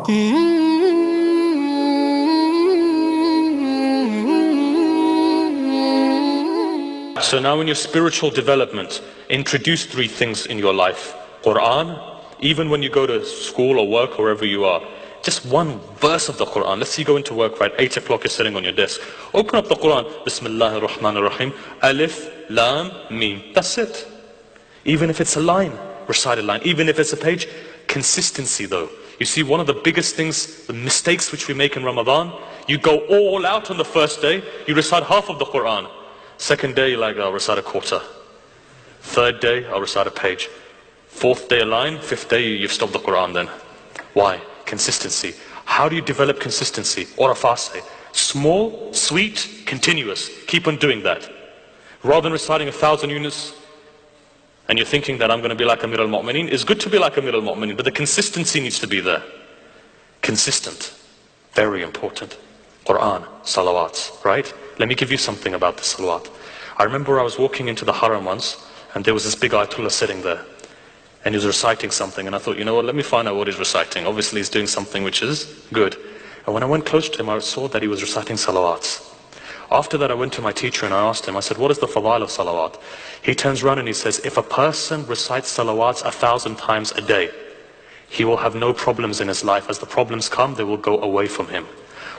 So now in your spiritual development, introduce 3 things in your life. Quran, even when you go to school or work, wherever you are, just one verse of the Quran. Let's say you go into work, right, 8 o'clock you're sitting on your desk. Open up the Quran, Bismillahir Rahmanir Rahim, Alif, Lam, Mim. That's it. Even if it's a line, recite a line. Even if it's a page, consistency though. You see, one of the biggest things, the mistakes which we make in Ramadan, you go all out on the first day, you recite half of the Quran. Second day, you're like, I'll recite a quarter. Third day, I'll recite a page. Fourth day, a line. Fifth day, you've stopped the Quran then. Why? Consistency. How do you develop consistency? Orafase. Small, sweet, continuous. Keep on doing that. Rather than reciting 1,000 units, and you're thinking that I'm going to be like Amir al-Mu'mineen, it's good to be like Amir al-Mu'mineen, but the consistency needs to be there. Consistent. Very important. Quran, salawats, right? Let me give you something about the salawat. I remember I was walking into the haram once, and there was this big Ayatollah sitting there, and he was reciting something, and I thought, you know what, let me find out what he's reciting. Obviously he's doing something which is good. And when I went close to him, I saw that he was reciting salawats. After that I went to my teacher and I asked him, I said, what is the fadail of salawat? He turns around and he says, if a person recites salawats 1,000 times a day, he will have no problems in his life. As the problems come, they will go away from him.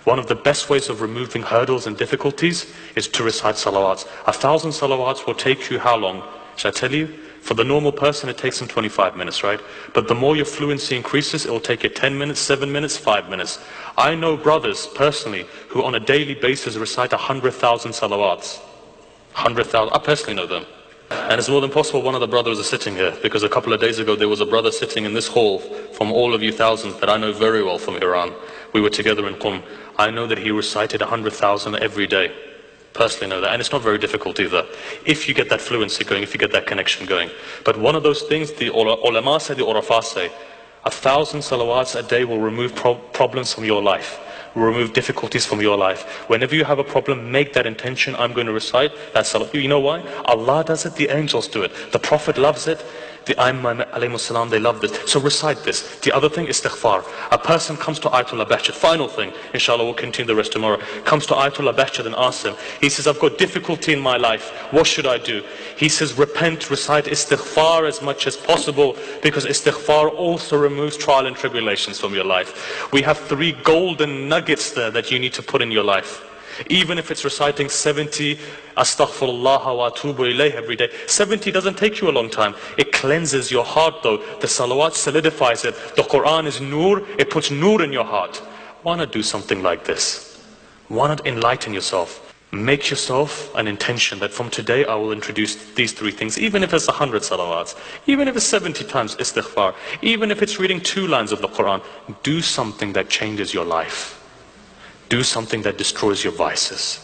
One of the best ways of removing hurdles and difficulties is to recite salawats. 1,000 salawats will take you how long? Shall I tell you? For the normal person, it takes him 25 minutes, right? But the more your fluency increases, it will take you 10 minutes, 7 minutes, 5 minutes. I know brothers, personally, who on a daily basis recite 100,000 salawats. 100,000, I personally know them. And it's more than possible one of the brothers is sitting here, because a couple of days ago there was a brother sitting in this hall from all of you thousands that I know very well from Iran. We were together in Qum. I know that he recited 100,000 every day. Personally know that, and it's not very difficult either, if you get that fluency going, if you get that connection going. But one of those things, the ulama say, the urafah say, 1,000 salawats a day will remove problems from your life, will remove difficulties from your life. Whenever you have a problem, make that intention, I'm going to recite that salawat. You know why? Allah does it, the angels do it, the Prophet loves it, the Aimam alayhi salam, they love this. So recite this. The other thing, istighfar. A person comes to Ayatollah Bahjat, final thing, inshallah we'll continue the rest tomorrow, comes to Ayatollah Bahjat and asks him, he says, I've got difficulty in my life, what should I do? He says, repent, recite istighfar as much as possible, because istighfar also removes trial and tribulations from your life. We have 3 golden nuggets there that you need to put in your life. Even if it's reciting 70 astaghfirullah wa atubu ilayh every day, 70 doesn't take you a long time. It cleanses your heart though. The salawat solidifies it. The Quran is nur, it puts nur in your heart. Why not do something like this? Why not enlighten yourself? Make yourself an intention that from today I will introduce these 3 things, even if it's 100 salawats, even if it's 70 times istighfar, even if it's reading 2 lines of the Quran. Do something that changes your life. Do something that destroys your vices.